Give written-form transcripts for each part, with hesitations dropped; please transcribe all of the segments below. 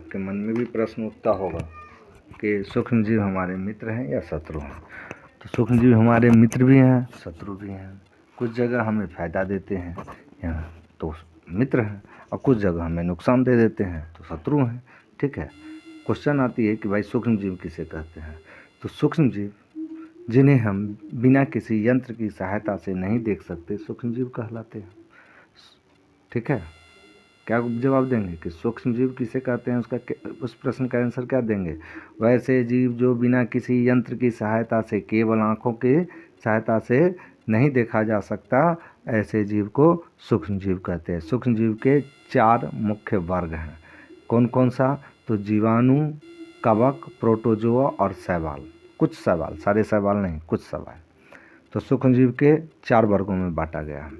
आपके मन में भी प्रश्न उठता होगा कि सूक्ष्म जीव हमारे मित्र हैं या शत्रु हैं। तो सूक्ष्म जीव हमारे मित्र भी हैं, शत्रु भी हैं। कुछ जगह हमें फ़ायदा देते हैं यहाँ तो मित्र हैं, और कुछ जगह हमें नुकसान दे देते हैं तो शत्रु हैं। ठीक है, क्वेश्चन आती है कि भाई सूक्ष्म जीव किसे कहते हैं। तो सूक्ष्म जीव जिन्हें हम बिना किसी यंत्र की सहायता से नहीं देख सकते सूक्ष्म जीव कहलाते हैं। ठीक है, क्या जवाब देंगे कि सूक्ष्म जीव किसे कहते हैं, उस प्रश्न का आंसर क्या देंगे। वैसे जीव जो बिना किसी यंत्र की सहायता से केवल आँखों की सहायता से नहीं देखा जा सकता, ऐसे जीव को सूक्ष्म जीव कहते हैं। सूक्ष्म जीव के 4 मुख्य वर्ग हैं। कौन कौन सा, तो जीवाणु, कवक, प्रोटोजोआ और शैवाल। कुछ शैवाल, सारे शैवाल नहीं, कुछ शैवाल। तो सूक्ष्म जीव के 4 वर्गों में बांटा गया है।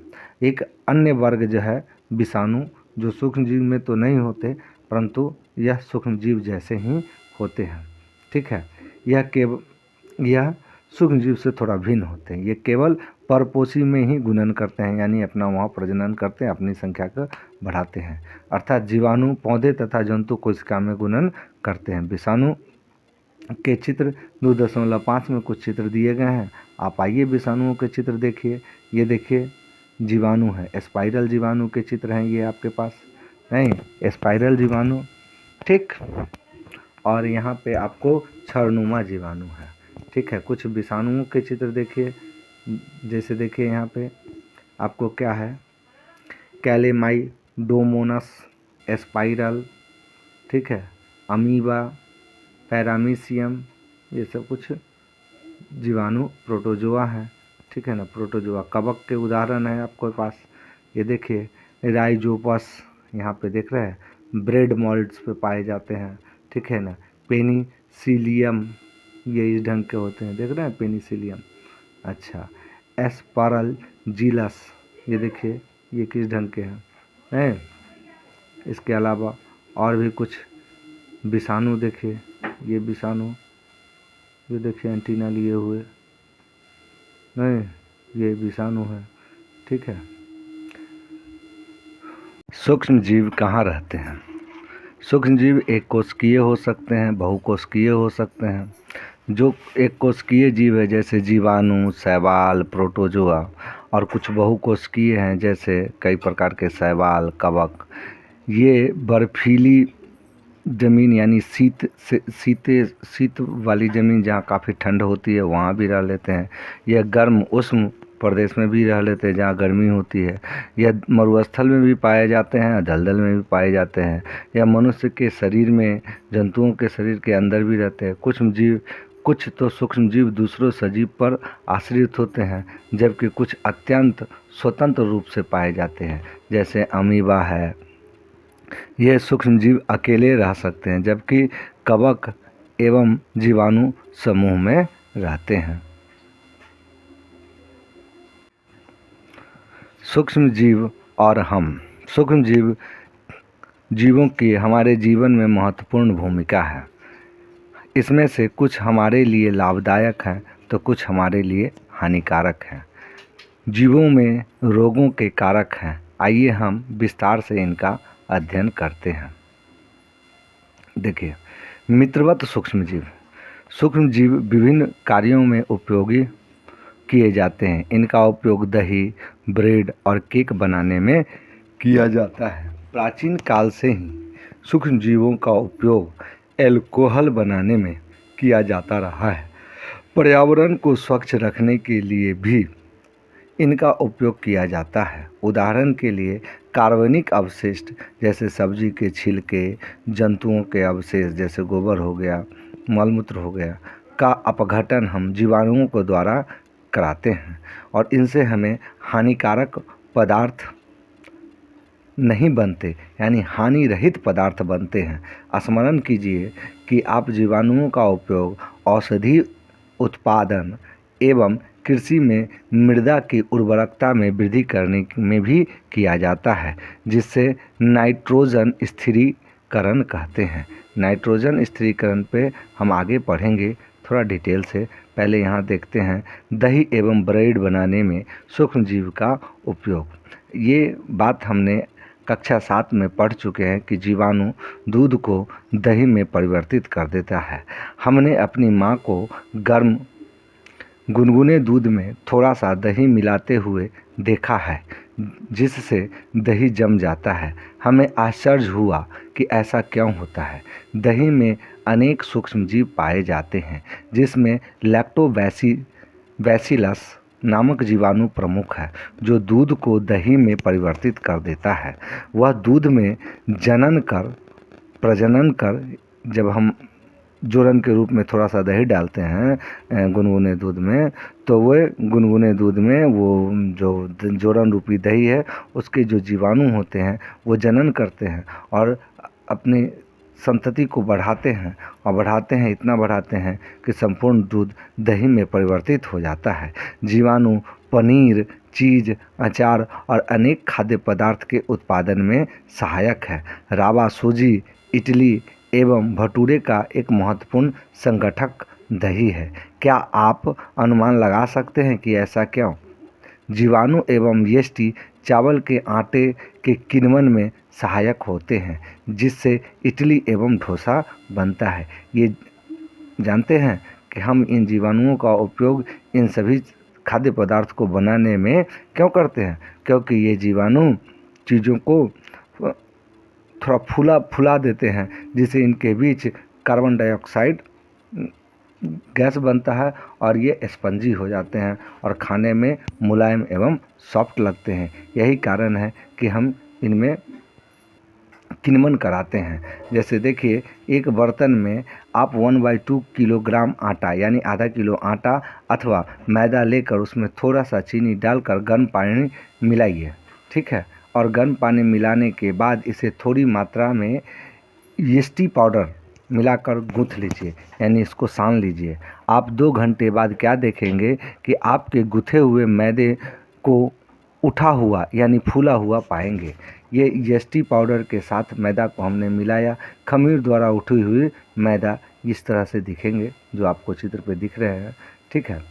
एक अन्य वर्ग जो है विषाणु, जो सूक्ष्म जीव में तो नहीं होते परंतु यह सूक्ष्म जीव जैसे ही होते हैं। ठीक है, यह सूक्ष्म जीव से थोड़ा भिन्न होते हैं। ये केवल परपोषी में ही गुणन करते हैं, यानी अपना वहाँ प्रजनन करते हैं, अपनी संख्या को बढ़ाते हैं। अर्थात जीवाणु पौधे तथा जंतु कोशिका में गुणन करते हैं। विषाणु के चित्र 2.5 में कुछ चित्र दिए गए हैं। आप आइए विषाणुओं के चित्र देखिए। ये देखिए जीवाणु है, स्पाइरल जीवाणु के चित्र हैं ये आपके पास, नहीं स्पाइरल जीवाणु। ठीक, और यहाँ पे आपको छड़नुमा जीवाणु है। ठीक है, कुछ विषाणुओं के चित्र देखिए। जैसे देखिए यहाँ पे आपको क्या है, कैलेमाइडोमोनास, स्पाइरल, ठीक है, अमीबा, पैरामीशियम, ये सब कुछ जीवाणु प्रोटोजोआ है। ठीक है ना, प्रोटोजोआ कवक के उदाहरण है आपके पास। ये देखिए राइजोपस, यहाँ पे देख रहे हैं, ब्रेड मोल्ड्स पे पाए जाते हैं। ठीक है ना, पेनिसिलियम, ये इस ढंग के होते हैं, देख रहे हैं पेनिसिलियम। अच्छा, एस्परजिलस, ये देखिए ये किस ढंग के हैं। इसके अलावा और भी कुछ विषाणु देखिए, ये विषाणु, ये देखिए एंटीना लिए हुए, नहीं ये विषाणु है। ठीक है, सूक्ष्म जीव कहाँ रहते हैं। सूक्ष्म जीव एक कोशिकीय हो सकते हैं, बहुकोशिकीय हो सकते हैं। जो एक कोशिकीय जीव है जैसे जीवाणु, शैवाल, प्रोटोजोआ, और कुछ बहुकोशिकीय हैं जैसे कई प्रकार के शैवाल, कवक। ये बर्फीली ज़मीन यानी शीत वाली ज़मीन जहाँ काफ़ी ठंड होती है वहाँ भी रह लेते हैं। यह गर्म उष्ण प्रदेश में भी रह लेते हैं जहाँ गर्मी होती है। यह मरुस्थल में भी पाए जाते हैं, दलदल में भी पाए जाते हैं। यह मनुष्य के शरीर में, जंतुओं के शरीर के अंदर भी रहते हैं। कुछ तो सूक्ष्म जीव दूसरों सजीव पर आश्रित होते हैं, जबकि कुछ अत्यंत स्वतंत्र रूप से पाए जाते हैं, जैसे अमीबा है। ये सूक्ष्म जीव अकेले रह सकते हैं, जबकि कवक एवं जीवाणु समूह में रहते हैं। सूक्ष्म जीव और हम। सूक्ष्म जीवों की हमारे जीवन में महत्वपूर्ण भूमिका है। इसमें से कुछ हमारे लिए लाभदायक हैं तो कुछ हमारे लिए हानिकारक हैं। जीवों में रोगों के कारक हैं। आइए हम विस्तार से इनका अध्ययन करते हैं। देखिए, मित्रवत सूक्ष्म जीव विभिन्न कार्यों में उपयोगी किए जाते हैं। इनका उपयोग दही, ब्रेड और केक बनाने में किया जाता है। प्राचीन काल से ही सूक्ष्म जीवों का उपयोग एल्कोहल बनाने में किया जाता रहा है। पर्यावरण को स्वच्छ रखने के लिए भी इनका उपयोग किया जाता है। उदाहरण के लिए कार्बनिक अवशिष्ट जैसे सब्जी के छिलके, जंतुओं के अवशेष जैसे गोबर हो गया, मलमूत्र हो गया, का अपघटन हम जीवाणुओं के द्वारा कराते हैं और इनसे हमें हानिकारक पदार्थ नहीं बनते, यानी हानि रहित पदार्थ बनते हैं। स्मरण कीजिए कि आप जीवाणुओं का उपयोग औषधि उत्पादन एवं कृषि में मृदा की उर्वरकता में वृद्धि करने में भी किया जाता है, जिससे नाइट्रोजन स्थिरीकरण कहते हैं। नाइट्रोजन स्थिरीकरण पे हम आगे पढ़ेंगे थोड़ा डिटेल से। पहले यहाँ देखते हैं दही एवं ब्रेड बनाने में सूक्ष्म जीव का उपयोग। ये बात हमने कक्षा 7 में पढ़ चुके हैं कि जीवाणु दूध को दही में परिवर्तित कर देता है। हमने अपनी माँ को गर्म गुनगुने दूध में थोड़ा सा दही मिलाते हुए देखा है, जिससे दही जम जाता है। हमें आश्चर्य हुआ कि ऐसा क्यों होता है। दही में अनेक सूक्ष्मजीव पाए जाते हैं, जिसमें लैक्टोबैसिलस नामक जीवाणु प्रमुख है, जो दूध को दही में परिवर्तित कर देता है। वह दूध में प्रजनन कर जब हम जोड़न के रूप में थोड़ा सा दही डालते हैं गुनगुने दूध में, तो वह गुनगुने दूध में वो जो जोड़न रूपी दही है, उसके जो जीवाणु होते हैं वो जनन करते हैं और अपनी संतति को बढ़ाते हैं और इतना बढ़ाते हैं कि संपूर्ण दूध दही में परिवर्तित हो जाता है। जीवाणु पनीर, चीज़, अचार और अनेक खाद्य पदार्थ के उत्पादन में सहायक है। रावा, सूजी, इडली एवं भटूरे का एक महत्वपूर्ण संगठक दही है। क्या आप अनुमान लगा सकते हैं कि ऐसा क्यों? जीवाणु एवं यष्टि चावल के आटे के किण्वन में सहायक होते हैं, जिससे इडली एवं डोसा बनता है। ये जानते हैं कि हम इन जीवाणुओं का उपयोग इन सभी खाद्य पदार्थ को बनाने में क्यों करते हैं? क्योंकि ये जीवाणु चीज़ों को थोड़ा फुला देते हैं, जिससे इनके बीच कार्बन डाइऑक्साइड गैस बनता है और ये स्पंजी हो जाते हैं और खाने में मुलायम एवं सॉफ्ट लगते हैं। यही कारण है कि हम इनमें किण्वन कराते हैं। जैसे देखिए, एक बर्तन में आप 1/2 किलोग्राम आटा यानी आधा किलो आटा अथवा मैदा लेकर उसमें थोड़ा सा चीनी डालकर गर्म पानी मिलाइए, ठीक है। और गर्म पानी मिलाने के बाद इसे थोड़ी मात्रा में यीस्टी पाउडर मिलाकर गूँथ लीजिए, यानी इसको सान लीजिए। आप 2 घंटे बाद क्या देखेंगे कि आपके गूँथे हुए मैदे को उठा हुआ यानी फूला हुआ पाएंगे। ये यीस्टी पाउडर के साथ मैदा को हमने मिलाया, खमीर द्वारा उठी हुई मैदा इस तरह से दिखेंगे जो आपको चित्र पे दिख रहे हैं, ठीक है।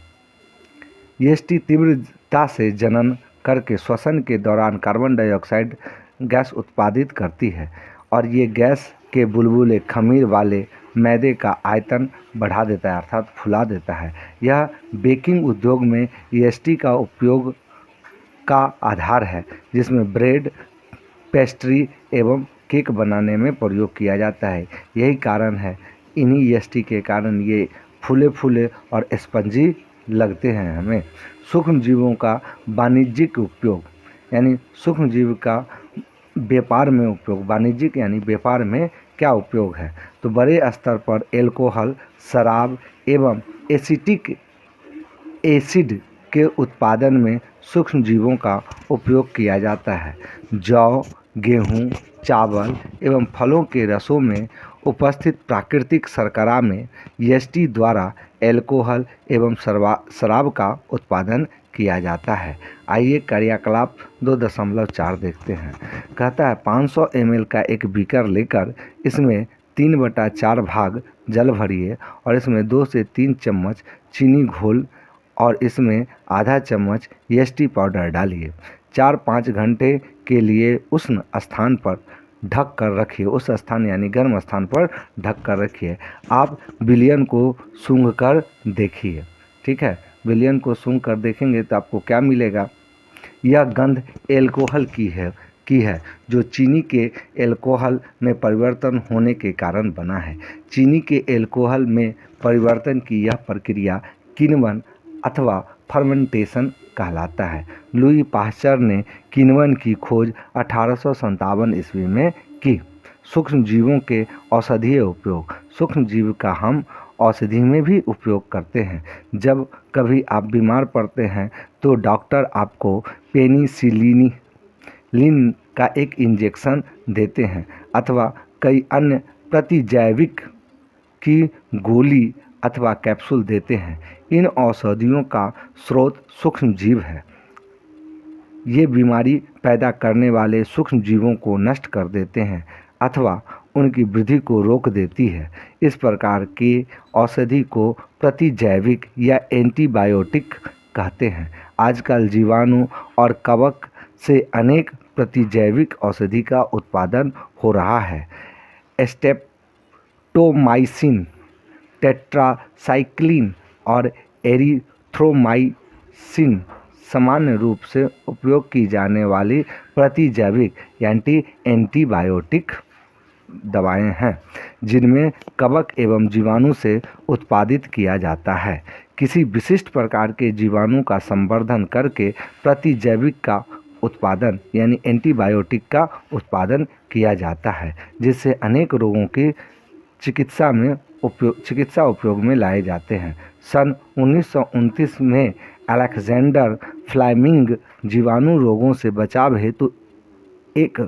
यीस्टी तीव्रता से जनन करके श्वसन के दौरान कार्बन डाइऑक्साइड गैस उत्पादित करती है और ये गैस के बुलबुले खमीर वाले मैदे का आयतन बढ़ा देता है, अर्थात फुला देता है। यह बेकिंग उद्योग में यीस्टी का उपयोग का आधार है, जिसमें ब्रेड, पेस्ट्री एवं केक बनाने में प्रयोग किया जाता है। यही कारण है, इन्हीं यीस्टी के कारण ये फूले फूले और स्पंजी लगते हैं हमें। सूक्ष्म जीवों का वाणिज्यिक उपयोग यानी सूक्ष्म जीव का व्यापार में उपयोग, वाणिज्यिक यानी व्यापार में क्या उपयोग है? तो बड़े स्तर पर एल्कोहल, शराब एवं एसिटिक एसिड के उत्पादन में सूक्ष्म जीवों का उपयोग किया जाता है। जौ, गेहूँ, चावल एवं फलों के रसों में उपस्थित प्राकृतिक शर्करा में यीस्टी द्वारा एल्कोहल एवं शराब का उत्पादन किया जाता है। आइए क्रियाकलाप 2.4 देखते हैं। कहता है 500 ml का एक बीकर लेकर इसमें 3/4 भाग जल भरिए और इसमें 2 से 3 चम्मच चीनी घोल और इसमें आधा चम्मच यीस्टी पाउडर डालिए। 4-5 घंटे के लिए उष्ण स्थान पर ढक कर रखिए। उस स्थान यानी गर्म स्थान पर ढक कर रखिए। आप विलयन को सूंघ कर देखिए, ठीक है। विलयन को सूंघ कर देखेंगे तो आपको क्या मिलेगा? यह गंध एल्कोहल की है जो चीनी के एल्कोहल में परिवर्तन होने के कारण बना है। चीनी के एल्कोहल में परिवर्तन की यह प्रक्रिया किण्वन अथवा फर्मेंटेशन कहलाता है। लुई पाश्चर ने किण्वन की खोज 1857 ईस्वी में की। सूक्ष्म जीवों के औषधीय उपयोग। सूक्ष्म जीव का हम औषधि में भी उपयोग करते हैं। जब कभी आप बीमार पड़ते हैं तो डॉक्टर आपको पेनिसिलिन का एक इंजेक्शन देते हैं अथवा कई अन्य प्रतिजैविक की गोली अथवा कैप्सूल देते हैं। इन औषधियों का स्रोत सूक्ष्म जीव है। ये बीमारी पैदा करने वाले सूक्ष्म जीवों को नष्ट कर देते हैं अथवा उनकी वृद्धि को रोक देती है। इस प्रकार की औषधि को प्रतिजैविक या एंटीबायोटिक कहते हैं। आजकल जीवाणु और कवक से अनेक प्रतिजैविक औषधि का उत्पादन हो रहा है। स्ट्रेप्टोमाइसिन, टेट्रासाइक्लिन और एरिथ्रोमाइसिन सामान्य रूप से उपयोग की जाने वाली प्रतिजैविक एंटीबायोटिक दवाएं हैं जिनमें कवक एवं जीवाणु से उत्पादित किया जाता है। किसी विशिष्ट प्रकार के जीवाणु का संवर्धन करके प्रतिजैविक का उत्पादन यानी एंटीबायोटिक का उत्पादन किया जाता है, जिससे अनेक रोगों की चिकित्सा उपयोग में लाए जाते हैं। सन 1929 में अलेक्जेंडर फ्लेमिंग जीवाणु रोगों से बचाव हेतु एक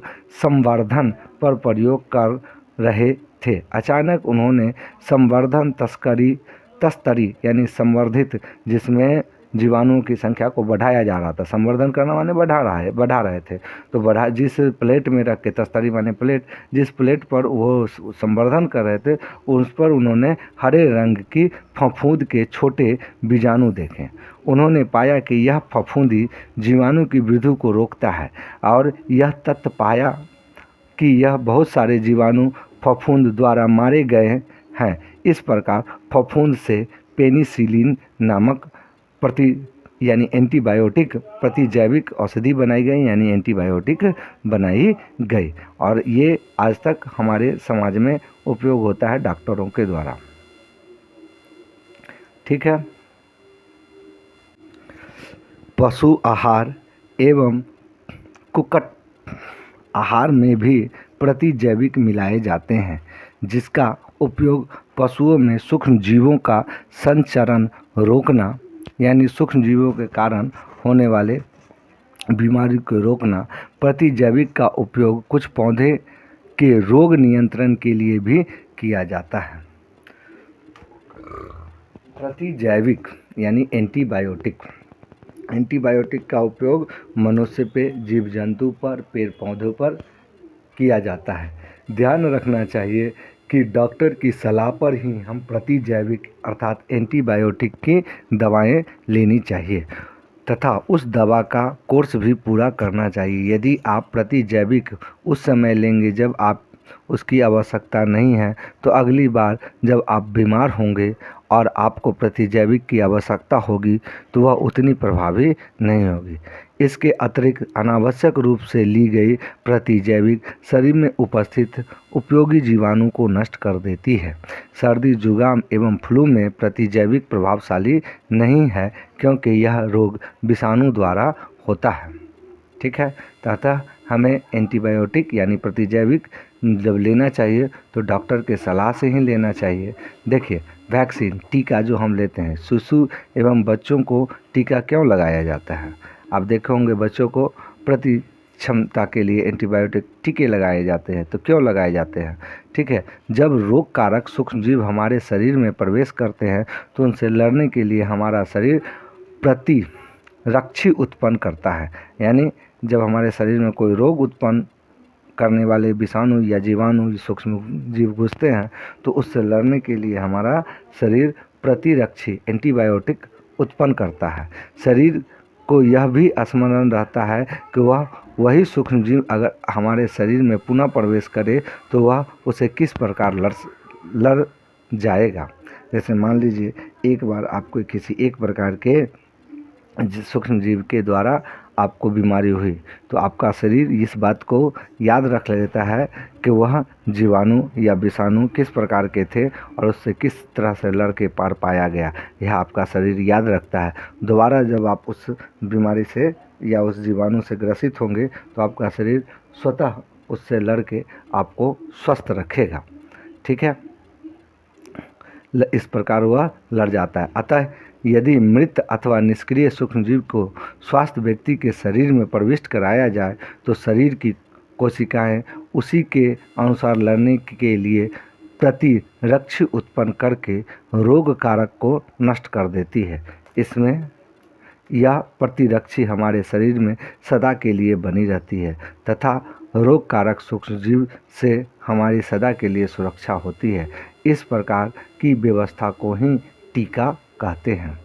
संवर्धन पर प्रयोग कर रहे थे। अचानक उन्होंने संवर्धन तस्तरी यानी संवर्धित, जिसमें जीवाणुओं की संख्या को बढ़ाया जा रहा था। संवर्धन करना माने बढ़ा रहे थे। तो जिस प्लेट में रख के, तस्तरी माने प्लेट, जिस प्लेट पर वो संवर्धन कर रहे थे उस पर उन्होंने हरे रंग की फफूंद के छोटे बीजाणु देखे। उन्होंने पाया कि यह फफूंदी जीवाणु की वृद्धि को रोकता है और यह तथ्य पाया कि यह बहुत सारे जीवाणु फफूंद द्वारा मारे गए हैं। इस प्रकार फफूंद से पेनिसिलिन नामक एंटीबायोटिक प्रतिजैविक औषधि बनाई गई यानी एंटीबायोटिक बनाई गई, और ये आज तक हमारे समाज में उपयोग होता है डॉक्टरों के द्वारा। ठीक है। पशु आहार एवं कुक्कुट आहार में भी प्रतिजैविक मिलाए जाते हैं, जिसका उपयोग पशुओं में सूक्ष्म जीवों का संचरण रोकना यानी सूक्ष्म जीवों के कारण होने वाले बीमारी को रोकना, प्रतिजैविक का उपयोग कुछ पौधे के रोग नियंत्रण के लिए भी किया जाता है। प्रतिजैविक यानी एंटीबायोटिक का उपयोग मनुष्य पे, जीव जंतु पर, पेड़ पौधों पर किया जाता है। ध्यान रखना चाहिए कि डॉक्टर की सलाह पर ही हम प्रतिजैविक अर्थात एंटीबायोटिक की दवाएं लेनी चाहिए तथा उस दवा का कोर्स भी पूरा करना चाहिए। यदि आप प्रतिजैविक उस समय लेंगे जब आप उसकी आवश्यकता नहीं है, तो अगली बार जब आप बीमार होंगे और आपको प्रतिजैविक की आवश्यकता होगी तो वह उतनी प्रभावी नहीं होगी। इसके अतिरिक्त अनावश्यक रूप से ली गई प्रतिजैविक शरीर में उपस्थित उपयोगी जीवाणु को नष्ट कर देती है। सर्दी, जुकाम एवं फ्लू में प्रतिजैविक प्रभावशाली नहीं है क्योंकि यह रोग विषाणु द्वारा होता है। ठीक है। तथा हमें एंटीबायोटिक यानी प्रतिजैविक जब लेना चाहिए तो डॉक्टर के सलाह से ही लेना चाहिए। देखिए, वैक्सीन, टीका जो हम लेते हैं, शिशु एवं बच्चों को टीका क्यों लगाया जाता है? आप देखे होंगे बच्चों को प्रति क्षमता के लिए एंटीबायोटिक टीके लगाए जाते हैं। तो क्यों लगाए जाते हैं? ठीक है, जब रोग कारक सूक्ष्मजीव हमारे शरीर में प्रवेश करते हैं तो उनसे लड़ने के लिए हमारा शरीर प्रतिरक्षी उत्पन्न करता है। यानी जब हमारे शरीर में कोई रोग उत्पन्न करने वाले विषाणु या जीवाणु सूक्ष्म जीव घुसते हैं तो उससे लड़ने के लिए हमारा शरीर प्रतिरक्षी एंटीबायोटिक उत्पन्न करता है। शरीर को यह भी स्मरण रहता है कि वही सूक्ष्म जीव अगर हमारे शरीर में पुनः प्रवेश करे तो वह उसे किस प्रकार लड़ जाएगा। जैसे मान लीजिए एक बार आपको किसी एक प्रकार के सूक्ष्म जीव के द्वारा आपको बीमारी हुई तो आपका शरीर इस बात को याद रख लेता है कि वह जीवाणु या विषाणु किस प्रकार के थे और उससे किस तरह से लड़ के पार पाया गया। यह आपका शरीर याद रखता है। दोबारा जब आप उस बीमारी से या उस जीवाणु से ग्रसित होंगे तो आपका शरीर स्वतः उससे लड़ के आपको स्वस्थ रखेगा। ठीक है, इस प्रकार वह लड़ जाता है। अतः यदि मृत अथवा निष्क्रिय सूक्ष्मजीव को स्वस्थ व्यक्ति के शरीर में प्रविष्ट कराया जाए तो शरीर की कोशिकाएं उसी के अनुसार लड़ने के लिए प्रतिरक्षी उत्पन्न करके रोग कारक को नष्ट कर देती है। इसमें यह प्रतिरक्षी हमारे शरीर में सदा के लिए बनी रहती है तथा रोग कारक सूक्ष्मजीव से हमारी सदा के लिए सुरक्षा होती है। इस प्रकार की व्यवस्था को ही टीका कहते हैं।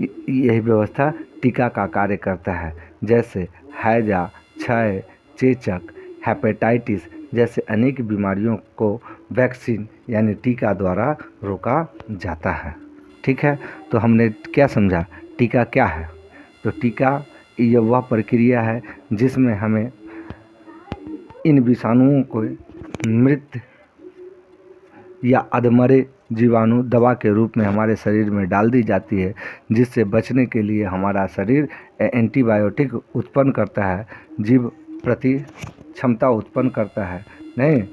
यही व्यवस्था टीका का कार्य करता है। जैसे हैजा, क्षय, चेचक, हेपेटाइटिस जैसे अनेक बीमारियों को वैक्सीन यानी टीका द्वारा रोका जाता है। ठीक है, तो हमने क्या समझा, टीका क्या है? तो टीका ये वह प्रक्रिया है जिसमें हमें इन विषाणुओं को मृत या अधमरे जीवाणु दवा के रूप में हमारे शरीर में डाल दी जाती है, जिससे बचने के लिए हमारा शरीर एंटीबायोटिक उत्पन्न करता है, जीव प्रति क्षमता उत्पन्न करता है नहीं,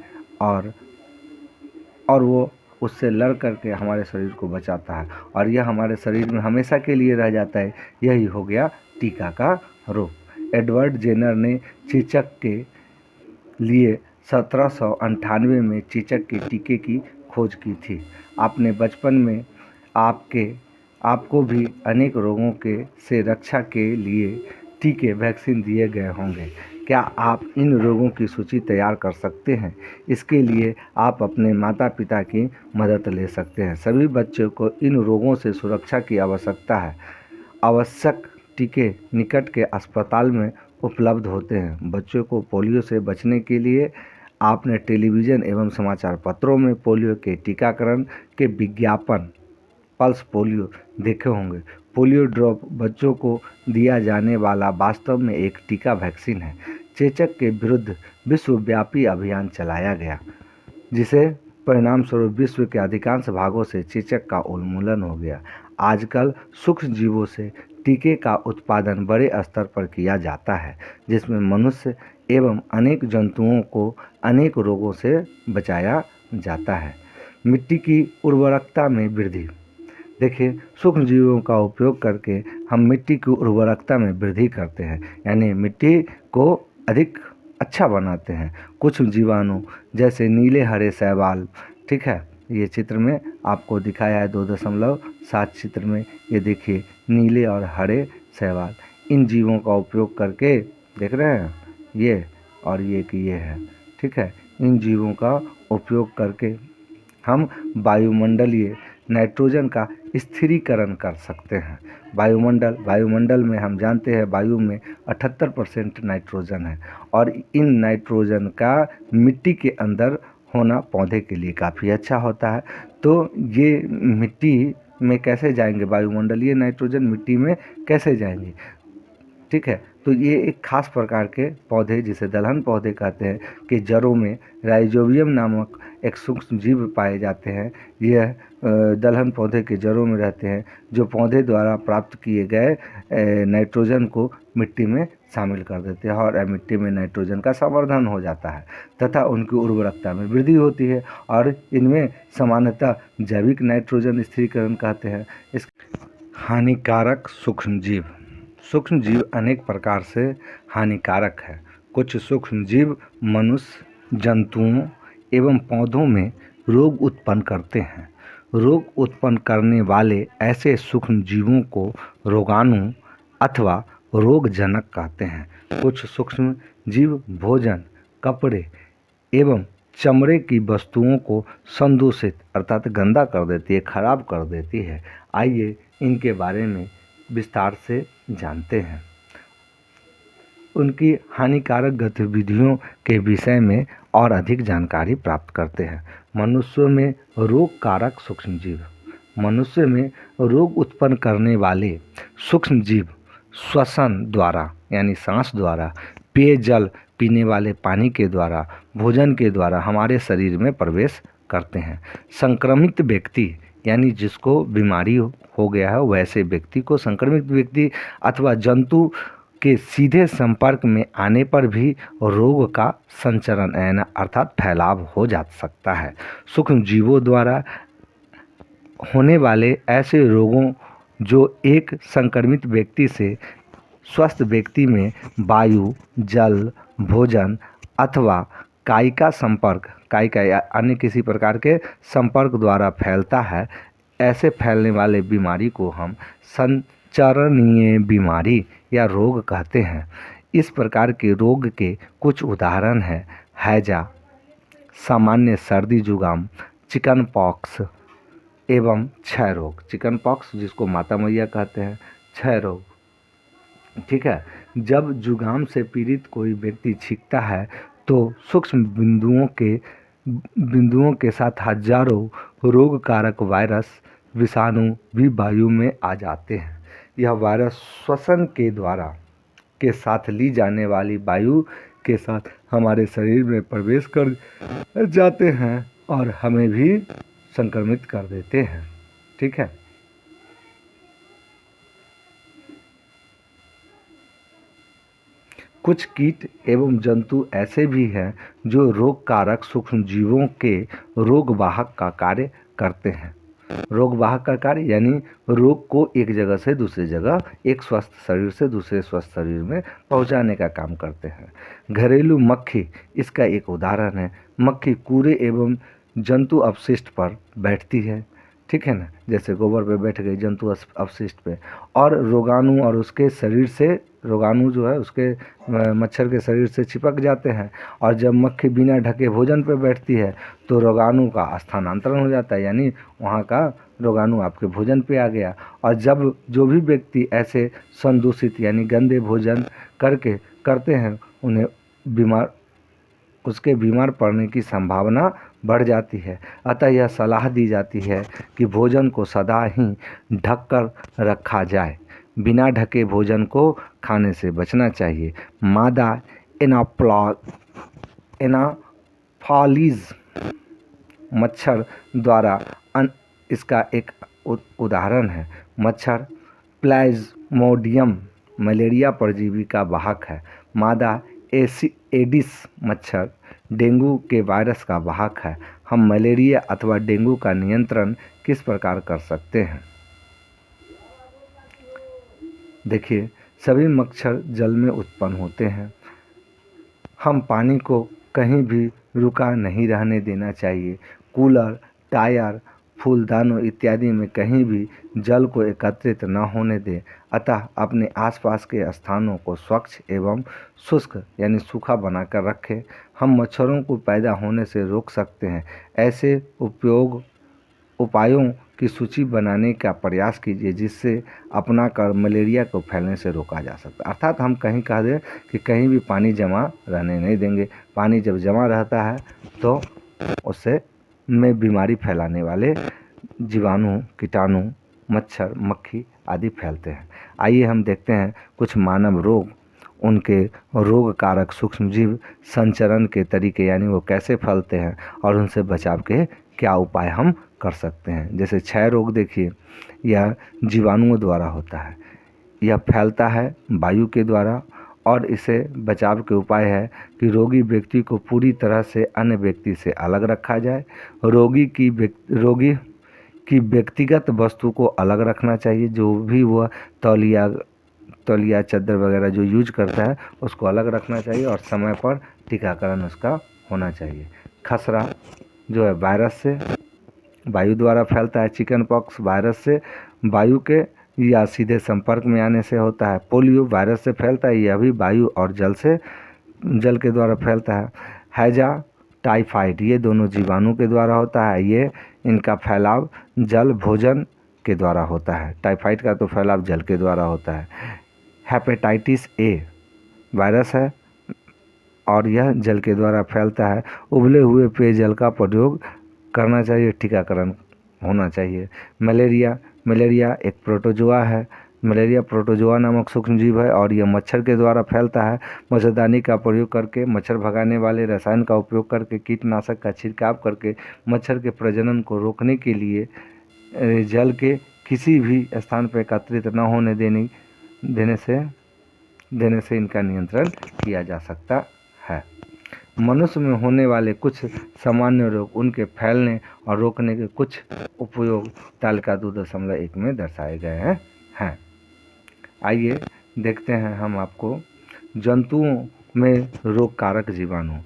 और वो उससे लड़ करके हमारे शरीर को बचाता है, और यह हमारे शरीर में हमेशा के लिए रह जाता है। यही हो गया टीका का रूप। एडवर्ड जेनर ने चेचक के लिए 1798 में चेचक के टीके की खोज की थी। आपने बचपन में आपको भी अनेक रोगों से रक्षा के लिए टीके वैक्सीन दिए गए होंगे। क्या आप इन रोगों की सूची तैयार कर सकते हैं? इसके लिए आप अपने माता पिता की मदद ले सकते हैं। सभी बच्चों को इन रोगों से सुरक्षा की आवश्यकता है। आवश्यक टीके निकट के अस्पताल में उपलब्ध होते हैं। बच्चों को पोलियो से बचने के लिए आपने टेलीविज़न एवं समाचार पत्रों में पोलियो के टीकाकरण के विज्ञापन पल्स पोलियो देखे होंगे। पोलियो ड्रॉप बच्चों को दिया जाने वाला वास्तव में एक टीका वैक्सीन है। चेचक के विरुद्ध विश्वव्यापी अभियान चलाया गया, जिसे परिणाम स्वरूप विश्व के अधिकांश भागों से चेचक का उन्मूलन हो गया। आजकल सूक्ष्म जीवों से टीके का उत्पादन बड़े स्तर पर किया जाता है, जिसमें मनुष्य एवं अनेक जंतुओं को अनेक रोगों से बचाया जाता है। मिट्टी की उर्वरकता में वृद्धि। देखिए, सूक्ष्म जीवों का उपयोग करके हम मिट्टी की उर्वरकता में वृद्धि करते हैं, यानी मिट्टी को अधिक अच्छा बनाते हैं। कुछ जीवाणु जैसे नीले हरे शैवाल, ठीक है, ये चित्र में आपको दिखाया है 2.7 चित्र में, ये देखिए नीले और हरे शैवाल। इन जीवों का उपयोग करके, देख रहे हैं ये और ये कि ये है, ठीक है, इन जीवों का उपयोग करके हम वायुमंडलीय नाइट्रोजन का स्थिरीकरण कर सकते हैं। वायुमंडल में हम जानते हैं वायु में 78% नाइट्रोजन है, और इन नाइट्रोजन का मिट्टी के अंदर होना पौधे के लिए काफ़ी अच्छा होता है। तो ये मिट्टी में कैसे जाएंगे, वायुमंडलीय नाइट्रोजन मिट्टी में कैसे जाएंगे? ठीक है, तो ये एक खास प्रकार के पौधे, जिसे दलहन पौधे कहते हैं, कि जड़ों में राइजोबियम नामक एक सूक्ष्म जीव पाए जाते हैं। यह दलहन पौधे के जड़ों में रहते हैं, जो पौधे द्वारा प्राप्त किए गए नाइट्रोजन को मिट्टी में शामिल कर देते हैं, और मिट्टी में नाइट्रोजन का संवर्धन हो जाता है तथा उनकी उर्वरकता में वृद्धि होती है। और इनमें सामान्यतः जैविक नाइट्रोजन स्थिरीकरण कहते हैं। इस हानिकारक सूक्ष्म जीव अनेक प्रकार से हानिकारक है। कुछ सूक्ष्म जीव मनुष्य, जंतुओं एवं पौधों में रोग उत्पन्न करते हैं। रोग उत्पन्न करने वाले ऐसे सूक्ष्म जीवों को रोगाणु अथवा रोगजनक कहते हैं। कुछ सूक्ष्म जीव भोजन, कपड़े एवं चमड़े की वस्तुओं को संदूषित अर्थात गंदा कर देती है, खराब कर देती है। आइए इनके बारे में विस्तार से जानते हैं, उनकी हानिकारक गतिविधियों के विषय में और अधिक जानकारी प्राप्त करते हैं। मनुष्यों में रोग कारक सूक्ष्म जीव। मनुष्य में रोग उत्पन्न करने वाले सूक्ष्म जीव श्वसन द्वारा यानी सांस द्वारा, पेयजल पीने वाले पानी के द्वारा, भोजन के द्वारा हमारे शरीर में प्रवेश करते हैं। संक्रमित व्यक्ति यानी जिसको बीमारी हो गया है, वैसे व्यक्ति को संक्रमित व्यक्ति अथवा जंतु के सीधे संपर्क में आने पर भी रोग का संचरण अर्थात फैलाव हो जा सकता है। सूक्ष्म जीवों द्वारा होने वाले ऐसे रोगों जो एक संक्रमित व्यक्ति से स्वस्थ व्यक्ति में वायु, जल, भोजन अथवा कायिका संपर्क, कायिका या अन्य किसी प्रकार के संपर्क द्वारा फैलता है, ऐसे फैलने वाले बीमारी को हम संचरणीय बीमारी या रोग कहते हैं। इस प्रकार के रोग के कुछ उदाहरण हैं हैजा, सामान्य सर्दी जुकाम, चिकन पॉक्स एवं क्षय रोग। चिकन पॉक्स जिसको माता मैया कहते हैं, क्षय रोग, ठीक है। जब जुकाम से पीड़ित कोई व्यक्ति छींकता है तो सूक्ष्म बिंदुओं के साथ हजारों रोग कारक वायरस विषाणु भी वायु में आ जाते हैं। यह वायरस श्वसन के साथ ली जाने वाली वायु के साथ हमारे शरीर में प्रवेश कर जाते हैं और हमें भी संक्रमित कर देते हैं। ठीक है। कुछ कीट एवं जंतु ऐसे भी हैं जो रोग कारक सूक्ष्म जीवों के रोग वाहक का कार्य करते हैं। रोग वाहक का कार्य यानी रोग को एक जगह से दूसरी जगह, एक स्वस्थ शरीर से दूसरे स्वस्थ शरीर में पहुंचाने का काम करते हैं। घरेलू मक्खी इसका एक उदाहरण है। मक्खी कूड़े एवं जंतु अपशिष्ट पर बैठती है। ठीक है ना, जैसे गोबर पे बैठ गई जंतु अपशिष्ट पे, और रोगाणु और उसके शरीर से रोगाणु जो है उसके मच्छर के शरीर से चिपक जाते हैं। और जब मक्खी बिना ढके भोजन पे बैठती है तो रोगाणु का स्थानांतरण हो जाता है, यानी वहाँ का रोगाणु आपके भोजन पे आ गया। और जब जो भी व्यक्ति ऐसे संदूषित यानी गंदे भोजन करते हैं उन्हें उसके बीमार पड़ने की संभावना बढ़ जाती है। अतः यह सलाह दी जाती है कि भोजन को सदा ही ढककर रखा जाए। बिना ढके भोजन को खाने से बचना चाहिए। मादा एनाफालीज मच्छर द्वारा इसका एक उदाहरण है। मच्छर प्लाज्मोडियम मलेरिया परजीवी का वाहक है। मादा एडिस मच्छर डेंगू के वायरस का वाहक है। हम मलेरिया अथवा डेंगू का नियंत्रण किस प्रकार कर सकते हैं? देखिए, सभी मच्छर जल में उत्पन्न होते हैं। हम पानी को कहीं भी रुका नहीं रहने देना चाहिए। कूलर, टायर, फूलदानों इत्यादि में कहीं भी जल को एकत्रित न होने दें। अतः अपने आसपास के स्थानों को स्वच्छ एवं शुष्क यानी सूखा बनाकर रखें। हम मच्छरों को पैदा होने से रोक सकते हैं। ऐसे उपायों की सूची बनाने का प्रयास कीजिए जिससे अपना कर मलेरिया को फैलने से रोका जा सकता है। अर्थात हम कहीं कह दें कि कहीं भी पानी जमा रहने नहीं देंगे। पानी जब जमा रहता है तो उससे में बीमारी फैलाने वाले जीवाणु, कीटाणु, मच्छर, मक्खी आदि फैलते हैं। आइए हम देखते हैं कुछ मानव रोग, उनके रोग कारक सूक्ष्मजीव संचरण के तरीके यानी वो कैसे फैलते हैं और उनसे बचाव के क्या उपाय हम कर सकते हैं। जैसे क्षय रोग देखिए, यह जीवाणुओं द्वारा होता है। यह फैलता है वायु के द्वारा और इसे बचाव के उपाय है कि रोगी व्यक्ति को पूरी तरह से अन्य व्यक्ति से अलग रखा जाए। रोगी की व्यक्तिगत वस्तु को अलग रखना चाहिए। जो भी वह तौलिया चादर वगैरह जो यूज करता है उसको अलग रखना चाहिए और समय पर टीकाकरण उसका होना चाहिए। खसरा जो है वायरस से वायु द्वारा फैलता है। चिकन पॉक्स वायरस से वायु के या सीधे संपर्क में आने से होता है। पोलियो वायरस से फैलता है, यह भी वायु और जल के द्वारा फैलता है। हैजा, टाइफाइड ये दोनों जीवाणु के द्वारा होता है। ये इनका फैलाव जल भोजन के द्वारा होता है। टाइफाइड का तो फैलाव जल के द्वारा होता है। हेपेटाइटिस ए वायरस है और यह जल के द्वारा फैलता है। उबले हुए पेयजल का प्रयोग करना चाहिए, टीकाकरण होना चाहिए। मलेरिया एक प्रोटोजोआ है। मलेरिया प्रोटोजोआ नामक सूक्ष्मजीव है और यह मच्छर के द्वारा फैलता है। मच्छरदानी का प्रयोग करके, मच्छर भगाने वाले रसायन का उपयोग करके, कीटनाशक का छिड़काव करके मच्छर के प्रजनन को रोकने के लिए जल के किसी भी स्थान पर एकत्रित न होने देने से इनका नियंत्रण किया जा सकता है। मनुष्य में होने वाले कुछ सामान्य रोग, उनके फैलने और रोकने के कुछ उपयोग तालिका 2.1 में दर्शाए गए हैं। आइए देखते हैं हम आपको जंतुओं में रोग कारक जीवाणु।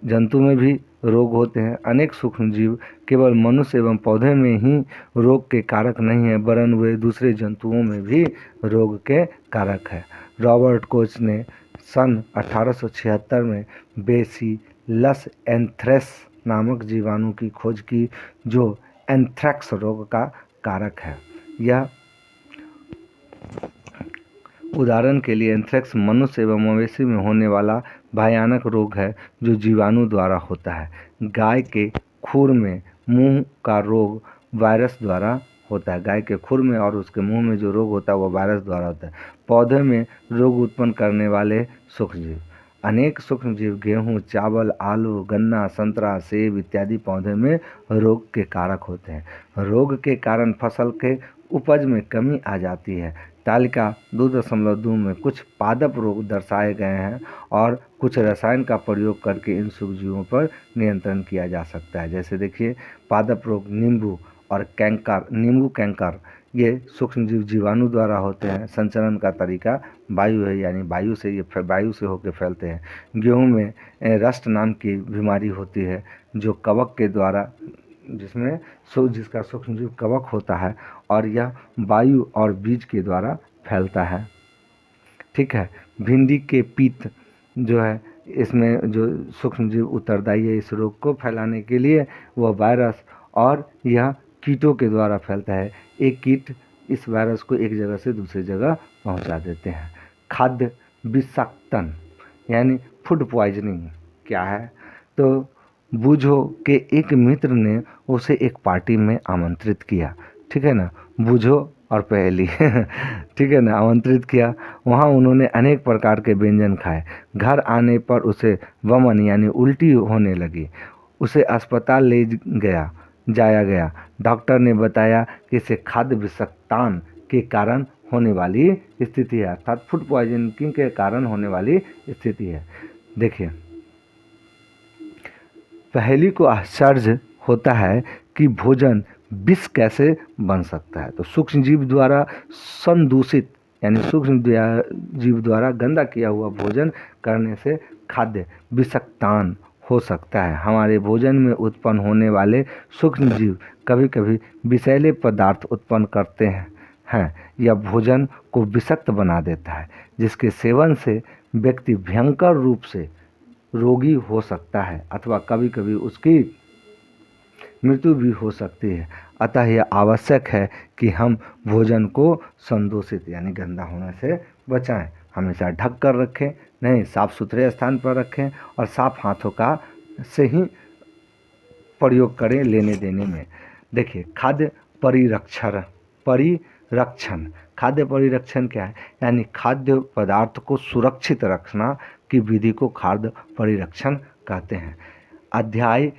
जंतु में भी रोग होते हैं। अनेक सूक्ष्मजीव केवल मनुष्य एवं पौधे में ही रोग के कारक नहीं है वरन वे दूसरे जंतुओं में भी रोग के कारक है। रॉबर्ट कोच ने सन 1876 में बेसिलस एंथ्रेक्स नामक जीवाणु की खोज की जो एंथ्रेक्स रोग का कारक है। यह उदाहरण के लिए एंथ्रेक्स मनुष्य एवं मवेशी में होने वाला भयानक रोग है जो जीवाणु द्वारा होता है। गाय के खुर में मुंह का रोग वायरस द्वारा होता है। गाय के खुर में और उसके मुंह में जो रोग होता है वो वायरस द्वारा होता है। पौधे में रोग उत्पन्न करने वाले सूक्ष्मजीव। अनेक सूक्ष्मजीव गेहूँ, चावल, आलू, गन्ना, संतरा, सेब इत्यादि पौधे में रोग के कारक होते हैं। रोग के कारण फसल के उपज में कमी आ जाती है। तालिका 2.2 में कुछ पादप रोग दर्शाए गए हैं और कुछ रसायन का प्रयोग करके इन सूक्ष्मजीवों पर नियंत्रण किया जा सकता है। जैसे देखिए, पादप रोग नींबू और कैंकर, नींबू कैंकर, ये सूक्ष्मजीव जीवाणु द्वारा होते हैं। संचरण का तरीका वायु है, यानी वायु से होकर फैलते हैं। गेहूं में रस्ट नाम की बीमारी होती है जो कवक के द्वारा, जिसका सूक्ष्मजीव कवक होता है और यह वायु और बीज के द्वारा फैलता है। ठीक है। भिंडी के पीत जो है, इसमें जो सूक्ष्मजीव उत्तरदायी है इस रोग को फैलाने के लिए, वह वायरस और यह कीटों के द्वारा फैलता है। एक कीट इस वायरस को एक जगह से दूसरी जगह पहुंचा देते हैं। खाद्य विषाक्तन यानी फूड पॉइजनिंग क्या है? तो बूझो के एक मित्र ने उसे एक पार्टी में आमंत्रित किया। ठीक है ना, बूझो और पहेली ठीक है ना, आमंत्रित किया। वहाँ उन्होंने अनेक प्रकार के व्यंजन खाए। घर आने पर उसे वमन यानी उल्टी होने लगी। उसे अस्पताल ले जाया गया। डॉक्टर ने बताया कि इसे खाद्य विषाक्तता के कारण होने वाली स्थिति है, अर्थात फूड पॉइजनिंग के कारण होने वाली स्थिति है। देखिए, पहेली को आश्चर्य होता है कि भोजन विष कैसे बन सकता है। तो सूक्ष्मजीव द्वारा संदूषित यानी सूक्ष्म जीव द्वारा गंदा किया हुआ भोजन करने से खाद्य विषाक्तता हो सकता है। हमारे भोजन में उत्पन्न होने वाले सूक्ष्मजीव कभी कभी विषैले पदार्थ उत्पन्न करते हैं। यह भोजन को विषाक्त बना देता है, जिसके सेवन से व्यक्ति भयंकर रूप से रोगी हो सकता है अथवा कभी कभी उसकी मृत्यु भी हो सकती है। अतः यह आवश्यक है कि हम भोजन को संदूषित यानी गंदा होने से बचाएं। हमेशा ढक कर रखें, नहीं साफ सुथरे स्थान पर रखें और साफ हाथों का से ही प्रयोग करें लेने देने में। देखिए, खाद्य परिरक्षण खाद्य परिरक्षण क्या है? यानी खाद्य पदार्थ को सुरक्षित रखना की विधि को खाद्य परिरक्षण कहते हैं। अध्याय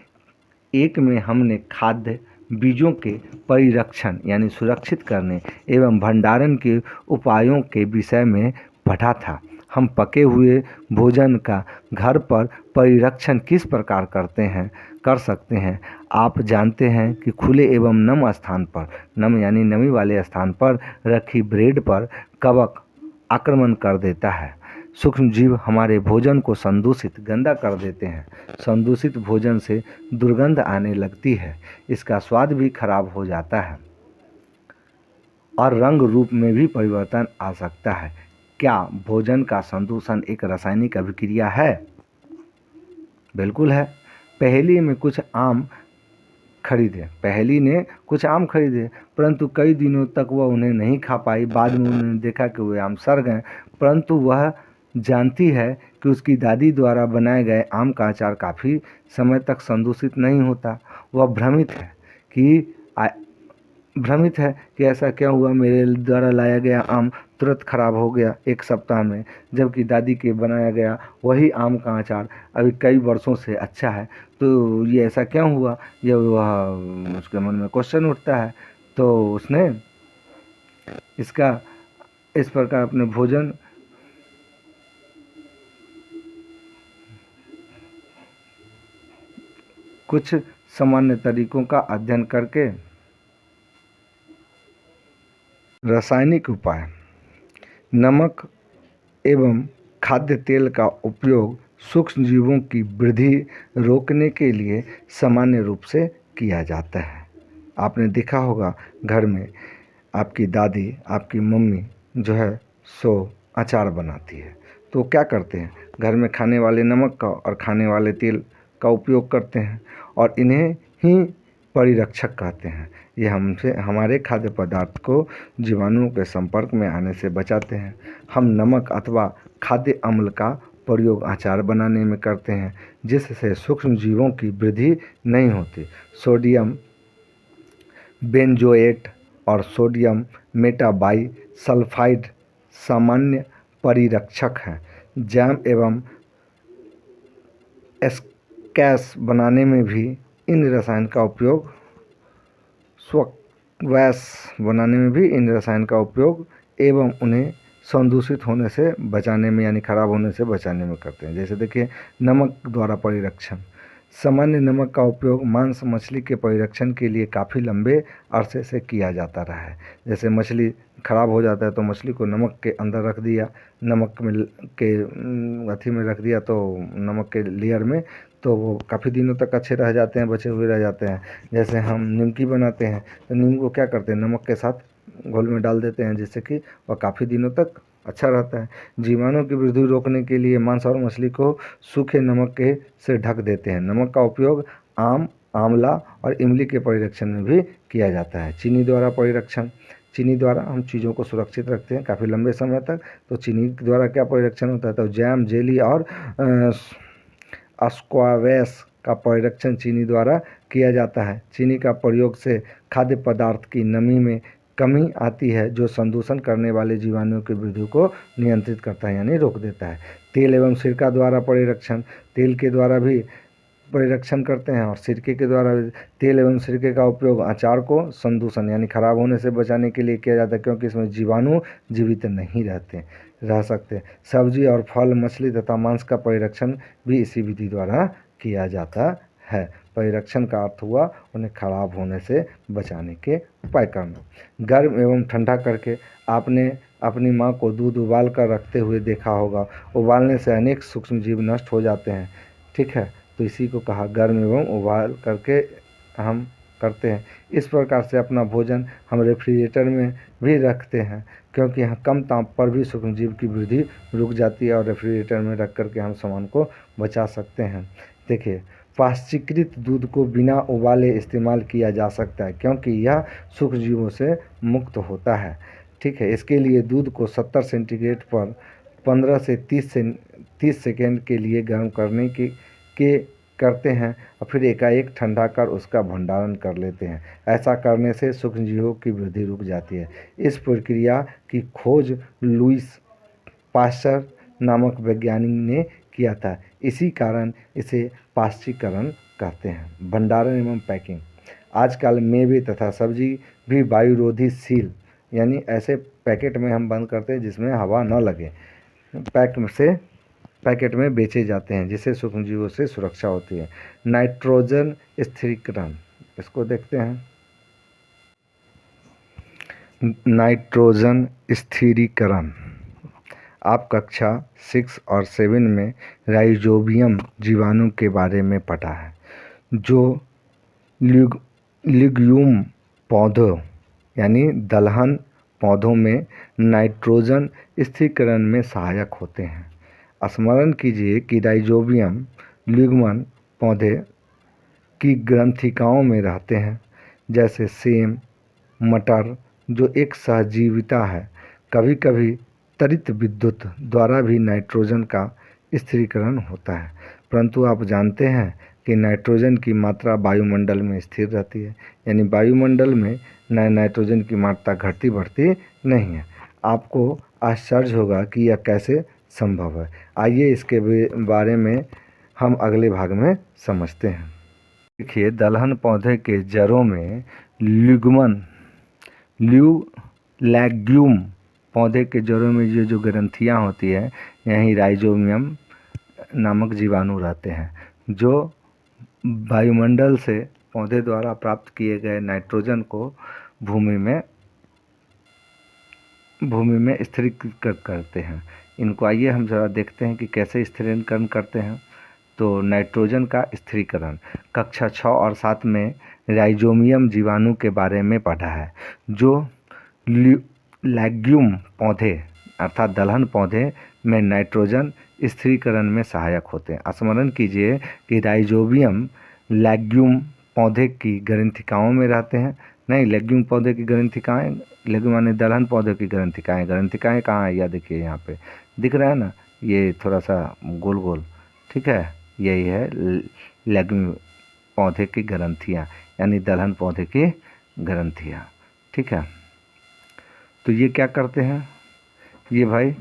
1 में हमने खाद्य बीजों के परिरक्षण यानी सुरक्षित करने एवं भंडारण के उपायों के विषय में पढ़ा था। हम पके हुए भोजन का घर पर परिरक्षण किस प्रकार कर सकते हैं। आप जानते हैं कि खुले एवं नम स्थान पर, नम यानी नमी वाले स्थान पर रखी ब्रेड पर कवक आक्रमण कर देता है। सूक्ष्मजीव हमारे भोजन को संदूषित गंदा कर देते हैं। संदूषित भोजन से दुर्गंध आने लगती है, इसका स्वाद भी खराब हो जाता है और रंग रूप में भी परिवर्तन आ सकता है। क्या भोजन का संदूषण एक रासायनिक अभिक्रिया है? बिल्कुल है। पहेली ने कुछ आम खरीदे, परंतु कई दिनों तक वह उन्हें नहीं खा पाई। बाद में उन्होंने देखा कि वे आम सड़ गए, परंतु वह जानती है कि उसकी दादी द्वारा बनाए गए आम का अचार काफ़ी समय तक संदूषित नहीं होता। वह भ्रमित है कि ऐसा क्या हुआ, मेरे द्वारा लाया गया आम तुरंत खराब हो गया 1 सप्ताह में, जबकि दादी के बनाया गया वही आम का अचार अभी कई वर्षों से अच्छा है। तो ये ऐसा क्यों हुआ? वह उसके मन में क्वेश्चन उठता है। तो उसने इसका इस प्रकार अपने भोजन कुछ सामान्य तरीकों का अध्ययन करके रासायनिक उपाय, नमक एवं खाद्य तेल का उपयोग सूक्ष्मजीवों की वृद्धि रोकने के लिए सामान्य रूप से किया जाता है। आपने देखा होगा घर में आपकी दादी, आपकी मम्मी जो है सो अचार बनाती है, तो क्या करते हैं, घर में खाने वाले नमक का और खाने वाले तेल का उपयोग करते हैं और इन्हें ही परिरक्षक कहते हैं। ये हमसे हमारे खाद्य पदार्थ को जीवाणुओं के संपर्क में आने से बचाते हैं। हम नमक अथवा खाद्य अम्ल का प्रयोग अचार बनाने में करते हैं, जिससे सूक्ष्म जीवों की वृद्धि नहीं होती। सोडियम बेंजोएट और सोडियम मेटाबाई सल्फाइड सामान्य परिरक्षक हैं। जैम एवं स्क्वैश बनाने में भी इन रसायन का उपयोग एवं उन्हें संदूषित होने से बचाने में यानी खराब होने से बचाने में करते हैं। जैसे देखिए नमक द्वारा परिरक्षण। सामान्य नमक का उपयोग मांस मछली के परिरक्षण के लिए काफ़ी लंबे अरसे से किया जाता रहा है। जैसे मछली खराब हो जाता है तो मछली को नमक के अंदर रख दिया, नमक में के अथी में रख दिया, तो नमक के लेयर में, तो वो काफ़ी दिनों तक अच्छे रह जाते हैं, बचे हुए रह जाते हैं। जैसे हम निमकी बनाते हैं तो नींबू को क्या करते हैं, नमक के साथ घोल में डाल देते हैं, जिससे कि वह काफ़ी दिनों तक अच्छा रहता है। जीवाणुओं की वृद्धि रोकने के लिए मांस और मछली को सूखे नमक के से ढक देते हैं। नमक का उपयोग आम, आंवला और इमली के परिरक्षण में भी किया जाता है। चीनी द्वारा परिरक्षण। चीनी द्वारा हम चीज़ों को सुरक्षित रखते हैं काफ़ी लंबे समय तक। तो चीनी द्वारा क्या परिरक्षण होता है, तो जैम, जेली और स्क्वैश का परिरक्षण चीनी द्वारा किया जाता है। चीनी का प्रयोग से खाद्य पदार्थ की नमी में कमी आती है, जो संदूषण करने वाले जीवाणुओं की वृद्धि को नियंत्रित करता है यानी रोक देता है। तेल एवं सिरका द्वारा परिरक्षण। तेल के द्वारा भी परिरक्षण करते हैं और सिरके के द्वारा भी। तेल एवं सिरके का उपयोग अचार को संदूषण यानी खराब होने से बचाने के लिए किया जाता है, क्योंकि इसमें जीवाणु जीवित नहीं रह सकते। सब्जी और फल, मछली तथा मांस का परिरक्षण भी इसी विधि द्वारा किया जाता है। परिरक्षण का अर्थ हुआ उन्हें खराब होने से बचाने के उपाय करना। गर्म एवं ठंडा करके। आपने अपनी माँ को दूध उबाल कर रखते हुए देखा होगा। उबालने से अनेक सूक्ष्म जीव नष्ट हो जाते हैं। ठीक है, तो इसी को कहा गर्म एवं उबाल करके हम करते हैं। इस प्रकार से अपना भोजन हम रेफ्रिजरेटर में भी रखते हैं, क्योंकि यहाँ कम ताप पर भी सूक्ष्म जीव की वृद्धि रुक जाती है और रेफ्रिजरेटर में रख करके हम सामान को बचा सकते हैं। देखिए, पाश्चीकृत दूध को बिना उबाले इस्तेमाल किया जा सकता है, क्योंकि यह सूक्ष्म जीवों से मुक्त होता है। ठीक है, इसके लिए दूध को 70 सेंटीग्रेड पर 15 से 30 सेकेंड के लिए गर्म करते हैं और फिर एकाएक ठंडा कर उसका भंडारण कर लेते हैं। ऐसा करने से सूक्ष्म जीवों की वृद्धि रुक जाती है। इस प्रक्रिया की खोज लुईस पाश्चर नामक वैज्ञानिक ने किया था। इसी कारण इसे पाश्चीकरण कहते हैं। भंडारण एवं पैकिंग। आजकल मेवे तथा सब्जी भी वायुरोधी सील यानी ऐसे पैकेट में हम बंद करते हैं जिसमें हवा न लगे, पैकेट में बेचे जाते हैं, जिससे सूक्ष्मजीवों से सुरक्षा होती है। नाइट्रोजन स्थिरीकरण, इसको देखते हैं। नाइट्रोजन स्थिरीकरण आप कक्षा 6 और 7 में राइजोबियम जीवाणु के बारे में पढ़ा है, जो लिग्यूम पौधों यानी दलहन पौधों में नाइट्रोजन स्थिरीकरण में सहायक होते हैं। स्मरण कीजिए कि राइजोबियम लिग्यूम पौधे की ग्रंथिकाओं में रहते हैं, जैसे सेम, मटर, जो एक सहजीविता है। कभी कभी त्वरित विद्युत द्वारा भी नाइट्रोजन का स्थिरीकरण होता है, परंतु आप जानते हैं कि नाइट्रोजन की मात्रा वायुमंडल में स्थिर रहती है, यानी वायुमंडल में नाइट्रोजन की मात्रा घटती बढ़ती नहीं है। आपको आश्चर्य होगा कि यह कैसे संभव है। आइए इसके बारे में हम अगले भाग में समझते हैं। देखिए, दलहन पौधे के जड़ों में लैग्यूम पौधे के जड़ों में ये जो ग्रंथियाँ होती है, यहीं राइजोबियम नामक जीवाणु रहते हैं, जो वायुमंडल से पौधे द्वारा प्राप्त किए गए नाइट्रोजन को भूमि में स्थिरीकृत करते हैं। इनको आइए हम ज़रा देखते हैं कि कैसे स्थिरीकरण करते हैं। तो नाइट्रोजन का स्थिरीकरण कक्षा 6 और 7 में राइजोबियम जीवाणु के बारे में पढ़ा है, जो लैग्यूम पौधे अर्थात दलहन पौधे में नाइट्रोजन स्थिरीकरण में सहायक होते हैं। स्मरण कीजिए कि राइजोबियम लैग्यूम पौधे की ग्रंथिकाओं में रहते हैं। नहीं, लेग्यूम पौधे की ग्रंथिकाएँ, लेग्यूम माने दलहन पौधे की ग्रंथिकाएँ। ग्रंथिकाएँ कहाँ है? यह देखिए यहाँ पे दिख रहा है ना, ये थोड़ा सा गोल गोल, ठीक है, यही है लेग्यूम पौधे की ग्रंथियाँ, यानी दलहन पौधे की ग्रंथियाँ, ठीक है। तो ये क्या करते हैं? ये भाई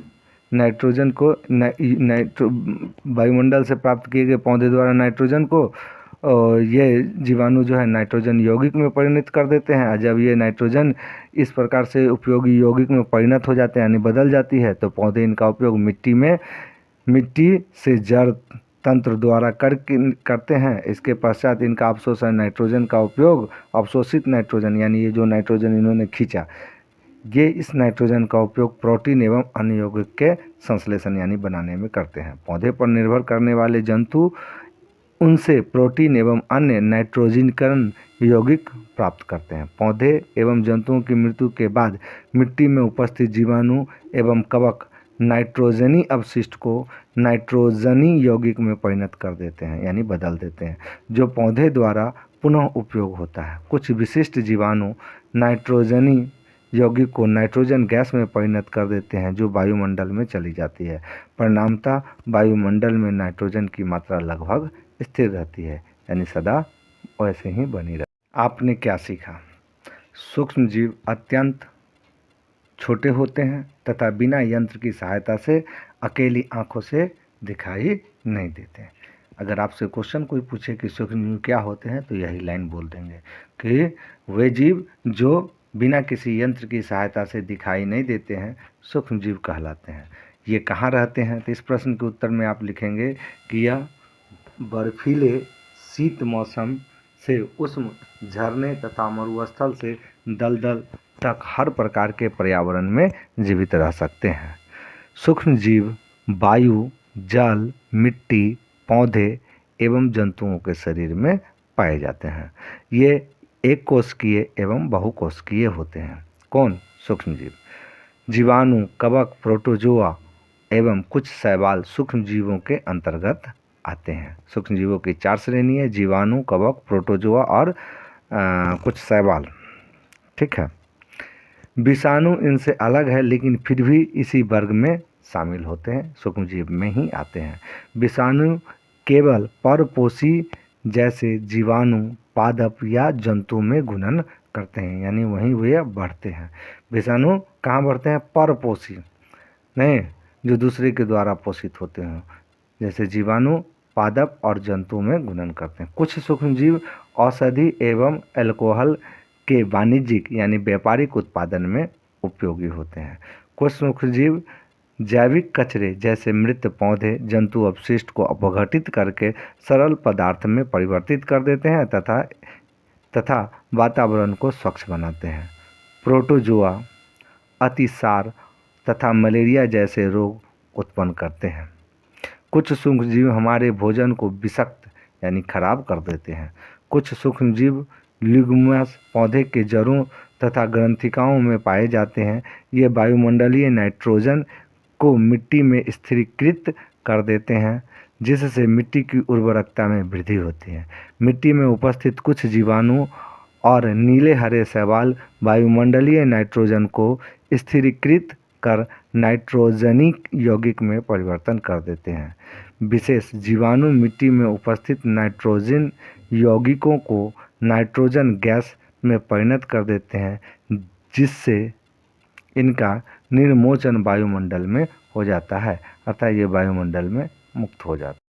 नाइट्रोजन को वायुमंडल से प्राप्त किए गए पौधे द्वारा नाइट्रोजन को और ये जीवाणु जो है नाइट्रोजन यौगिक में परिणत कर देते हैं। जब ये नाइट्रोजन इस प्रकार से उपयोगी यौगिक में परिणत हो जाते हैं यानी बदल जाती है, तो पौधे इनका उपयोग मिट्टी से जड़ तंत्र द्वारा करते हैं। इसके पश्चात इनका अवशोषण नाइट्रोजन का उपयोग, अवशोषित नाइट्रोजन यानी ये जो नाइट्रोजन इन्होंने खींचा, ये इस नाइट्रोजन का उपयोग प्रोटीन एवं अन्य यौगिक के संश्लेषण यानी बनाने में करते हैं। पौधे पर निर्भर करने वाले जंतु उनसे प्रोटीन एवं अन्य नाइट्रोजनीकरण यौगिक प्राप्त करते हैं। पौधे एवं जंतुओं की मृत्यु के बाद मिट्टी में उपस्थित जीवाणु एवं कवक नाइट्रोजनी अपशिष्ट को नाइट्रोजनी यौगिक में परिणत कर देते हैं यानी बदल देते हैं, जो पौधे द्वारा पुनः उपयोग होता है। कुछ विशिष्ट जीवाणु नाइट्रोजनी यौगिक को नाइट्रोजन गैस में परिणत कर देते हैं, जो वायुमंडल में चली जाती है। परिणामतः वायुमंडल में नाइट्रोजन की मात्रा लगभग स्थिर रहती है, यानी सदा वैसे ही बनी रहती है। आपने क्या सीखा? सूक्ष्म जीव अत्यंत छोटे होते हैं तथा बिना यंत्र की सहायता से अकेली आंखों से दिखाई नहीं देते। अगर आपसे क्वेश्चन कोई पूछे कि सूक्ष्म जीव क्या होते हैं, तो यही लाइन बोल देंगे कि वे जीव जो बिना किसी यंत्र की सहायता से दिखाई नहीं देते हैं, सूक्ष्म जीव कहलाते हैं। ये कहाँ रहते हैं? तो इस प्रश्न के उत्तर में आप लिखेंगे कि यह बर्फीले शीत मौसम से उष्ण झरने तथा मरुस्थल से दलदल तक हर प्रकार के पर्यावरण में जीवित रह सकते हैं। सूक्ष्म जीव वायु, जल, मिट्टी, पौधे एवं जंतुओं के शरीर में पाए जाते हैं। ये एक कोशिकीय एवं बहुकोशिकीय होते हैं। कौन? सूक्ष्म जीव। जीवाणु, कवक, प्रोटोजोआ एवं कुछ शैवाल सूक्ष्म जीवों के अंतर्गत आते हैं। सूक्ष्म जीवों की 4 श्रेणी है: जीवाणु, कवक, प्रोटोजोआ और कुछ शैवाल, ठीक है। विषाणु इनसे अलग है, लेकिन फिर भी इसी वर्ग में शामिल होते हैं, सूक्ष्म जीव में ही आते हैं। विषाणु केवल परपोषी जैसे जीवाणु, पादप या जंतु में गुणन करते हैं, यानी वहीं वे बढ़ते हैं। विषाणु कहाँ बढ़ते हैं? परपोषी, नहीं जो दूसरे के द्वारा पोषित होते हैं, जैसे जीवाणु, पादप और जंतु में गुणन करते हैं। कुछ सूक्ष्मजीव औषधि एवं अल्कोहल के वाणिज्यिक यानी व्यापारिक उत्पादन में उपयोगी होते हैं। कुछ सूक्ष्मजीव जैविक कचरे जैसे मृत पौधे, जंतु अपशिष्ट को अपघटित करके सरल पदार्थ में परिवर्तित कर देते हैं तथा वातावरण को स्वच्छ बनाते हैं। प्रोटोजोआ अतिसार तथा मलेरिया जैसे रोग उत्पन्न करते हैं। कुछ सूक्ष्मजीव हमारे भोजन को विषाक्त यानी खराब कर देते हैं। कुछ सूक्ष्मजीव लिग्यूमस पौधे के जड़ों तथा ग्रंथिकाओं में पाए जाते हैं। ये वायुमंडलीय नाइट्रोजन को मिट्टी में स्थिरीकृत कर देते हैं, जिससे मिट्टी की उर्वरकता में वृद्धि होती है। मिट्टी में उपस्थित कुछ जीवाणु और नीले हरे शैवाल वायुमंडलीय नाइट्रोजन को स्थिरीकृत कर नाइट्रोजनिक यौगिक में परिवर्तन कर देते हैं। विशेष जीवाणु मिट्टी में उपस्थित नाइट्रोजन यौगिकों को नाइट्रोजन गैस में परिणत कर देते हैं, जिससे इनका निर्मोचन वायुमंडल में हो जाता है, अतः ये वायुमंडल में मुक्त हो जाता है।